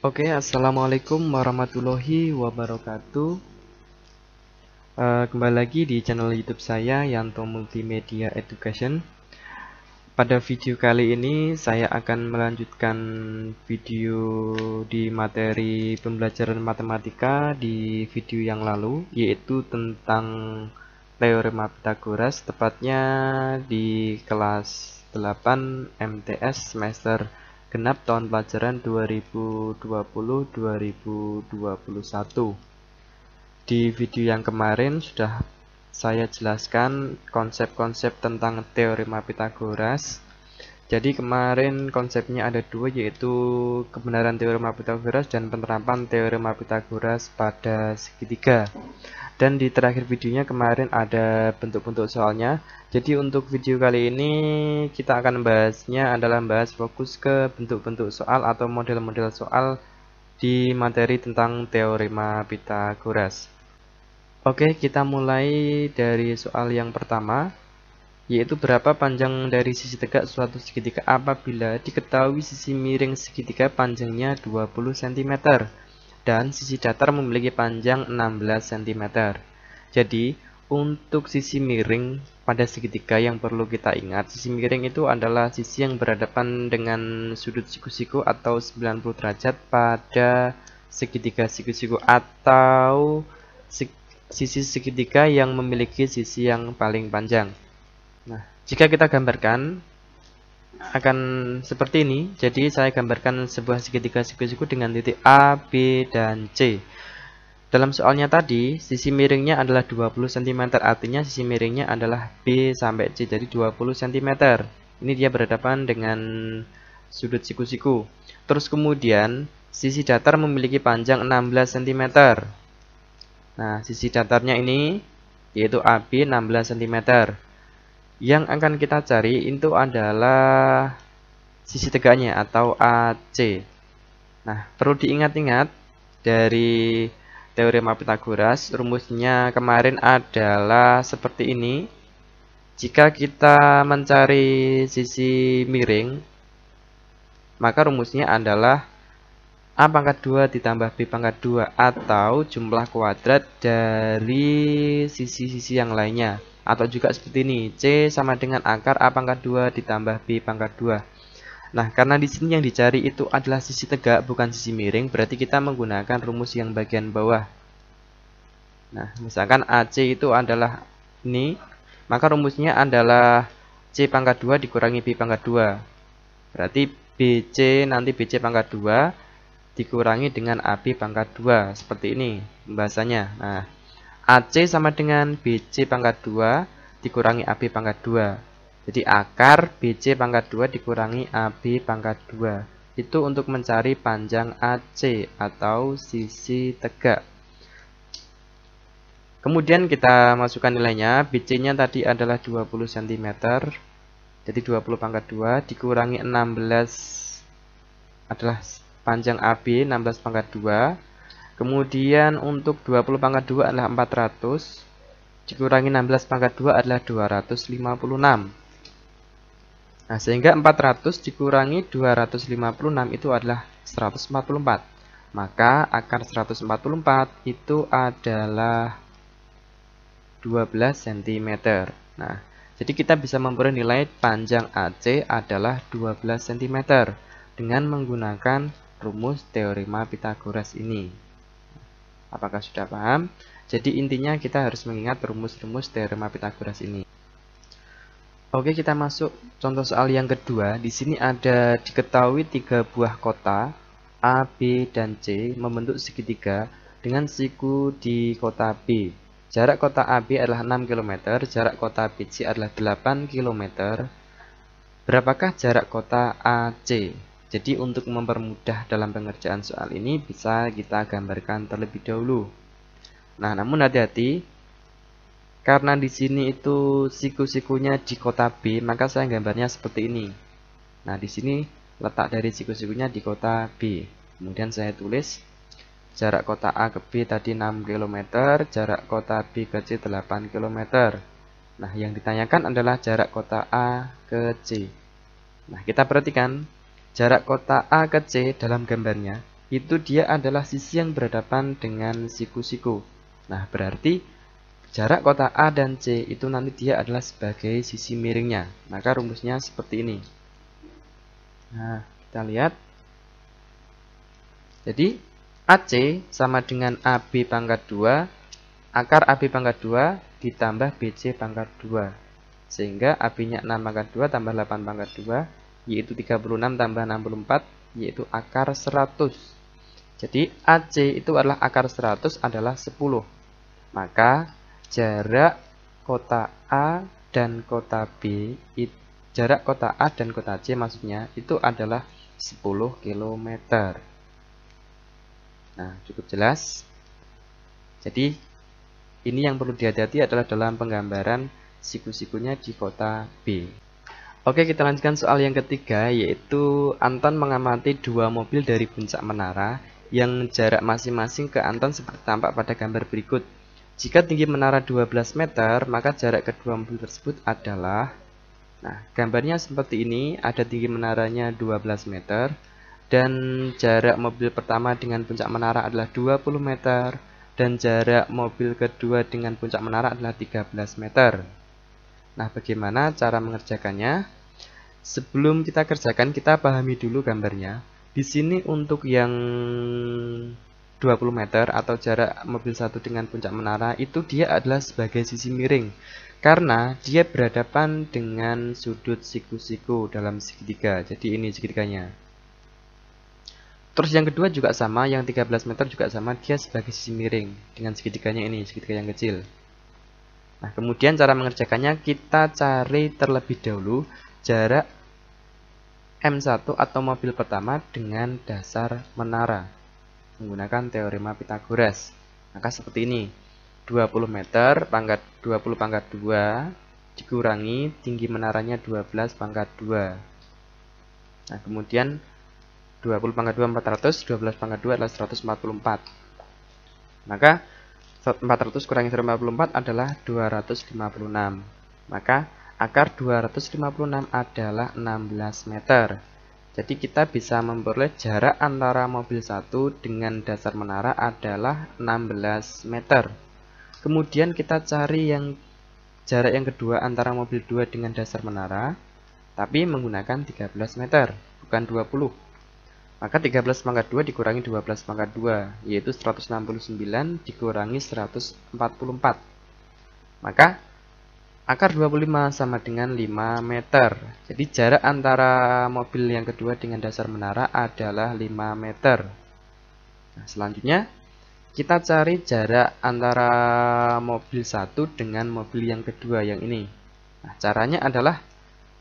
Oke, assalamualaikum warahmatullahi wabarakatuh. Kembali lagi di channel YouTube saya, Yanto Multimedia Education. Pada video kali ini saya akan melanjutkan video di materi pembelajaran matematika di video yang lalu, yaitu tentang teorema Pythagoras, tepatnya di kelas 8 MTS semester genap tahun pelajaran 2020-2021. Di video yang kemarin sudah saya jelaskan konsep-konsep tentang teorema Pythagoras. Jadi kemarin konsepnya ada dua, yaitu kebenaran teorema Pythagoras dan penerapan teorema Pythagoras pada segitiga. Dan di terakhir videonya kemarin ada bentuk-bentuk soalnya. Jadi untuk video kali ini kita akan membahasnya adalah membahas fokus ke bentuk-bentuk soal atau model-model soal di materi tentang teorema Pythagoras. Oke, kita mulai dari soal yang pertama, yaitu berapa panjang dari sisi tegak suatu segitiga apabila diketahui sisi miring segitiga panjangnya 20 cm dan sisi datar memiliki panjang 16 cm. Jadi, untuk sisi miring pada segitiga yang perlu kita ingat, sisi miring itu adalah sisi yang berhadapan dengan sudut siku-siku atau 90 derajat pada segitiga siku-siku atau sisi segitiga yang memiliki sisi yang paling panjang. Nah, jika kita gambarkan akan seperti ini. Jadi saya gambarkan sebuah segitiga siku-siku dengan titik A, B, dan C. Dalam soalnya tadi, sisi miringnya adalah 20 cm, artinya sisi miringnya adalah B sampai C, jadi 20 cm. Ini dia berhadapan dengan sudut siku-siku. Terus kemudian, sisi datar memiliki panjang 16 cm. Nah, sisi datarnya ini, yaitu AB 16 cm. Yang akan kita cari itu adalah sisi tegaknya atau AC. Nah, perlu diingat-ingat dari teorema Pythagoras, rumusnya kemarin adalah seperti ini. Jika kita mencari sisi miring, maka rumusnya adalah A pangkat 2 ditambah B pangkat 2 atau jumlah kuadrat dari sisi-sisi yang lainnya. Atau juga seperti ini, C sama dengan akar A pangkat 2 ditambah B pangkat 2. Nah, karena di sini yang dicari itu adalah sisi tegak, bukan sisi miring, berarti kita menggunakan rumus yang bagian bawah. Nah, misalkan AC itu adalah ini, maka rumusnya adalah C pangkat 2 dikurangi B pangkat 2. Berarti BC nanti BC pangkat 2 dikurangi dengan AB pangkat 2. Seperti ini pembahasannya. Nah, AC sama dengan BC pangkat 2 dikurangi AB pangkat 2. Jadi akar BC pangkat 2 dikurangi AB pangkat 2. Itu untuk mencari panjang AC atau sisi tegak. Kemudian kita masukkan nilainya. BC-nya tadi adalah 20 cm. Jadi 20 pangkat 2 dikurangi 16 adalah panjang AB 16 pangkat 2. Kemudian untuk 20 pangkat 2 adalah 400. Dikurangi 16 pangkat 2 adalah 256. Nah, sehingga 400 dikurangi 256 itu adalah 144. Maka akar 144 itu adalah 12 cm. Nah, jadi kita bisa memperoleh nilai panjang AC adalah 12 cm dengan menggunakan rumus teorema Pythagoras ini. Apakah sudah paham? Jadi intinya kita harus mengingat rumus-rumus teorema Pythagoras ini. Oke, kita masuk contoh soal yang kedua. Di sini ada diketahui 3 buah kota A, B, dan C membentuk segitiga dengan siku di kota B. Jarak kota AB adalah 6 km, jarak kota BC adalah 8 km. Berapakah jarak kota AC? Jadi untuk mempermudah dalam pengerjaan soal ini bisa kita gambarkan terlebih dahulu. Nah, namun hati-hati. Karena di sini itu siku-sikunya di kota B, maka saya gambarnya seperti ini. Nah, di sini letak dari siku-sikunya di kota B. Kemudian saya tulis jarak kota A ke B tadi 6 km, jarak kota B ke C 8 km. Nah, yang ditanyakan adalah jarak kota A ke C. Nah, kita perhatikan jarak kota A ke C dalam gambarnya itu dia adalah sisi yang berhadapan dengan siku-siku. Nah, berarti jarak kotak A dan C itu nanti dia adalah sebagai sisi miringnya. Maka rumusnya seperti ini. Nah, kita lihat. Jadi, AC sama dengan AB pangkat 2, akar AB pangkat 2 ditambah BC pangkat 2. Sehingga AB-nya 6 pangkat 2 tambah 8 pangkat 2, yaitu 36 tambah 64, yaitu akar 100. Jadi, AC itu adalah akar 100 adalah 10. Maka, jarak kota A dan kota B, jarak kota A dan kota C maksudnya, itu adalah 10 km. Nah, cukup jelas. Jadi, ini yang perlu dihati-hati adalah dalam penggambaran siku-sikunya di kota B. Oke, kita lanjutkan soal yang ketiga, yaitu Anton mengamati dua mobil dari puncak menara yang jarak masing-masing ke Anton seperti tampak pada gambar berikut. Jika tinggi menara 12 meter, maka jarak kedua mobil tersebut adalah... Nah, gambarnya seperti ini, ada tinggi menaranya 12 meter, dan jarak mobil pertama dengan puncak menara adalah 20 meter, dan jarak mobil kedua dengan puncak menara adalah 13 meter. Nah, bagaimana cara mengerjakannya? Sebelum kita kerjakan, kita pahami dulu gambarnya. Di sini untuk yang 20 meter atau jarak mobil satu dengan puncak menara, itu dia adalah sebagai sisi miring, karena dia berhadapan dengan sudut siku-siku dalam segitiga. Jadi ini segitiganya. Terus yang kedua juga sama, yang 13 meter juga sama, dia sebagai sisi miring dengan segitiganya ini, segitiga yang kecil. Nah, kemudian cara mengerjakannya kita cari terlebih dahulu jarak M1 atau mobil pertama dengan dasar menara menggunakan teorema Pythagoras. Maka seperti ini. 20 meter pangkat 20 pangkat 2 dikurangi tinggi menaranya 12 pangkat 2. Nah, kemudian 20 pangkat 2 400, 12 pangkat 2 adalah 144. Maka 400 kurangi 144 adalah 256. Maka akar 256 adalah 16 meter. Jadi kita bisa memperoleh jarak antara mobil satu dengan dasar menara adalah 16 meter. Kemudian kita cari yang jarak yang kedua antara mobil 2 dengan dasar menara, tapi menggunakan 13 meter, bukan 20. Maka 13 pangkat 2 dikurangi 12 pangkat 2, yaitu 169 dikurangi 144. Maka akar 25 sama dengan 5 meter. Jadi jarak antara mobil yang kedua dengan dasar menara adalah 5 meter. Nah, selanjutnya kita cari jarak antara mobil satu dengan mobil yang kedua yang ini. Nah, caranya adalah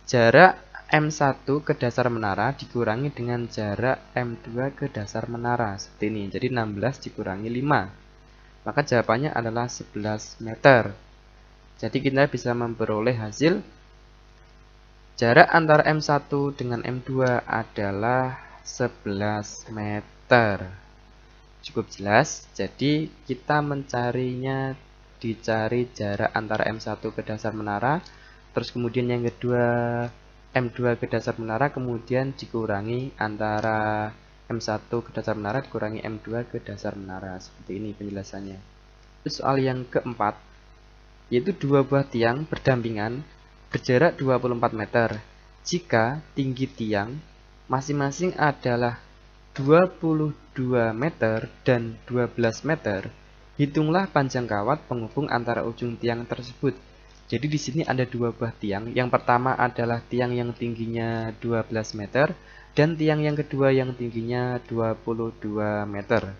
jarak M1 ke dasar menara dikurangi dengan jarak M2 ke dasar menara. Seperti ini. Jadi 16 dikurangi 5. Maka jawabannya adalah 11 meter. Jadi kita bisa memperoleh hasil jarak antara M1 dengan M2 adalah 11 meter. Cukup jelas. Jadi kita mencarinya dicari jarak antara M1 ke dasar menara, terus kemudian yang kedua M2 ke dasar menara, kemudian dikurangi antara M1 ke dasar menara dikurangi M2 ke dasar menara. Seperti ini penjelasannya. Soal yang keempat, yaitu dua buah tiang berdampingan berjarak 24 meter. Jika tinggi tiang masing-masing adalah 22 meter dan 12 meter, hitunglah panjang kawat penghubung antara ujung tiang tersebut. Jadi di sini ada dua buah tiang. Yang pertama adalah tiang yang tingginya 12 meter dan tiang yang kedua yang tingginya 22 meter.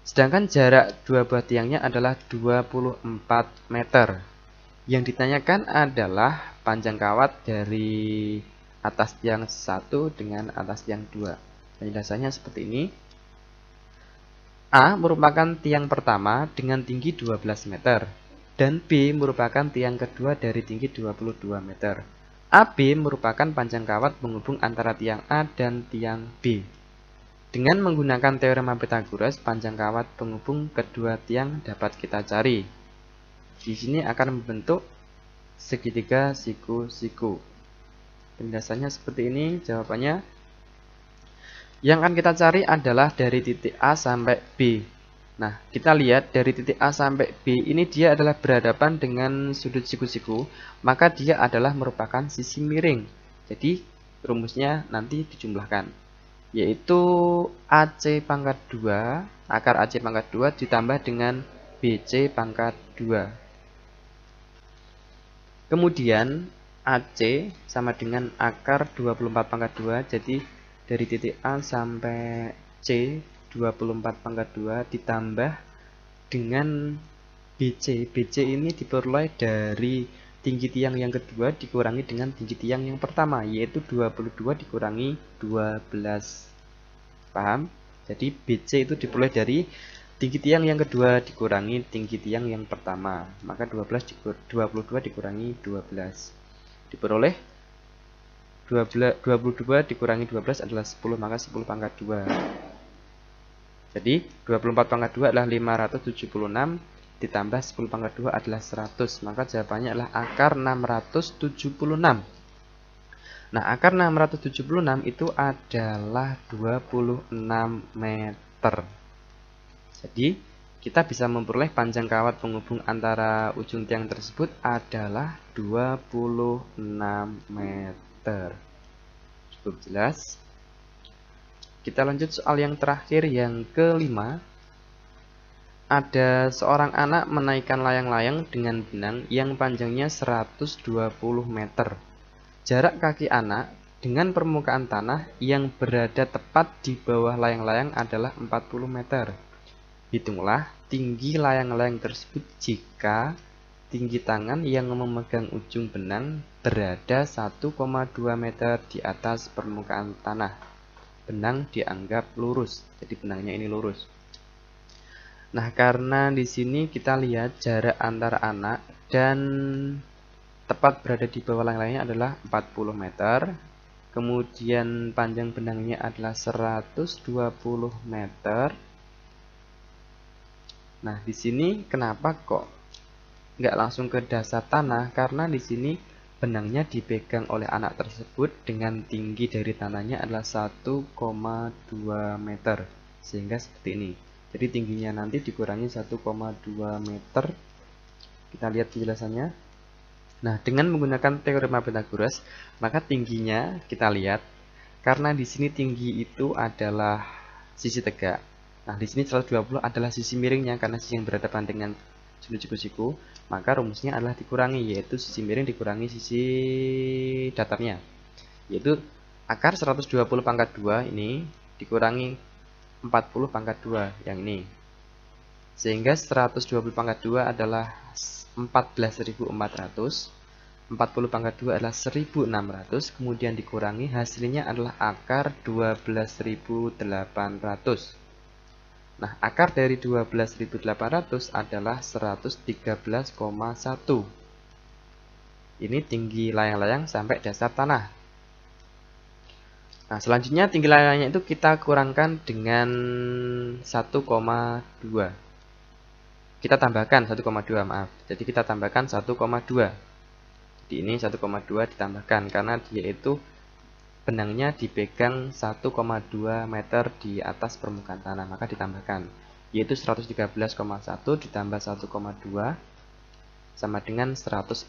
Sedangkan jarak dua buah tiangnya adalah 24 meter. Yang ditanyakan adalah panjang kawat dari atas tiang 1 dengan atas tiang 2. Penjelasannya seperti ini. A merupakan tiang pertama dengan tinggi 12 meter. Dan B merupakan tiang kedua dari tinggi 22 meter. AB merupakan panjang kawat penghubung antara tiang A dan tiang B. Dengan menggunakan teorema Pythagoras, panjang kawat penghubung kedua tiang dapat kita cari. Di sini akan membentuk segitiga siku-siku. Penjelasannya seperti ini, jawabannya. Yang akan kita cari adalah dari titik A sampai B. Nah, kita lihat dari titik A sampai B ini dia adalah berhadapan dengan sudut siku-siku, maka dia adalah merupakan sisi miring. Jadi, rumusnya nanti dijumlahkan, yaitu AC pangkat 2, akar AC pangkat 2 ditambah dengan BC pangkat 2. Kemudian, AC sama dengan akar 24 pangkat 2, jadi dari titik A sampai C 24 pangkat 2 ditambah dengan BC. BC ini diperoleh dari tinggi tiang yang kedua dikurangi dengan tinggi tiang yang pertama, yaitu 22 dikurangi 12. Paham? Jadi BC itu diperoleh dari tinggi tiang yang kedua dikurangi tinggi tiang yang pertama. Maka 22 dikurangi 12. Diperoleh 22 dikurangi 12 adalah 10, maka 10 pangkat 2. Jadi 24 pangkat 2 adalah 576 ditambah 10 pangkat 2 adalah 100. Maka jawabannya adalah akar 676. Nah, akar 676 itu adalah 26 meter. Jadi kita bisa memperoleh panjang kawat penghubung antara ujung tiang tersebut adalah 26 meter. Cukup jelas? Kita lanjut soal yang terakhir, yang kelima. Ada seorang anak menaikkan layang-layang dengan benang yang panjangnya 120 meter. Jarak kaki anak dengan permukaan tanah yang berada tepat di bawah layang-layang adalah 40 meter. Hitunglah tinggi layang-layang tersebut jika tinggi tangan yang memegang ujung benang berada 1,2 meter di atas permukaan tanah. Benang dianggap lurus, jadi benangnya ini lurus. Nah, karena di sini kita lihat jarak antara anak dan tepat berada di bawah layang-layangnya adalah 40 meter. Kemudian panjang benangnya adalah 120 meter. Nah, di sini kenapa kok nggak langsung ke dasar tanah? Karena di sini benangnya dipegang oleh anak tersebut dengan tinggi dari tanahnya adalah 1,2 meter. Sehingga seperti ini. Jadi tingginya nanti dikurangi 1,2 meter. Kita lihat penjelasannya. Nah, dengan menggunakan teorema Pythagoras, maka tingginya kita lihat karena di sini tinggi itu adalah sisi tegak. Nah, di sini 120 adalah sisi miringnya karena sisi yang berhadapan dengan sudut siku-siku, maka rumusnya adalah dikurangi, yaitu sisi miring dikurangi sisi datarnya, yaitu akar 120 pangkat 2 ini dikurangi 40 pangkat 2 yang ini, sehingga 120 pangkat 2 adalah 14.400, 40 pangkat 2 adalah 1.600, kemudian dikurangi hasilnya adalah akar 12.800. Nah, akar dari 12.800 adalah 113,1. Ini tinggi layang-layang sampai dasar tanah. Nah, selanjutnya tinggi layang-layangnya itu kita kurangkan dengan 1,2. Kita tambahkan 1,2, maaf. Jadi kita tambahkan 1,2. Jadi ini 1,2 ditambahkan karena dia itu benangnya dipegang 1,2 meter di atas permukaan tanah, maka ditambahkan, yaitu 113,1 ditambah 1,2 sama dengan 114,3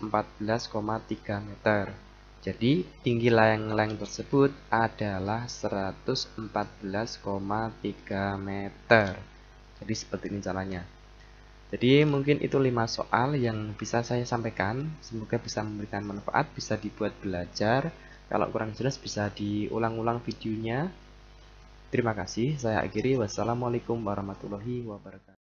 meter. Jadi tinggi layang-layang tersebut adalah 114,3 meter. Jadi seperti ini caranya. Jadi mungkin itu 5 soal yang bisa saya sampaikan. Semoga bisa memberikan manfaat, bisa dibuat belajar. Kalau kurang jelas bisa diulang-ulang videonya. Terima kasih. Saya akhiri. Wassalamualaikum warahmatullahi wabarakatuh.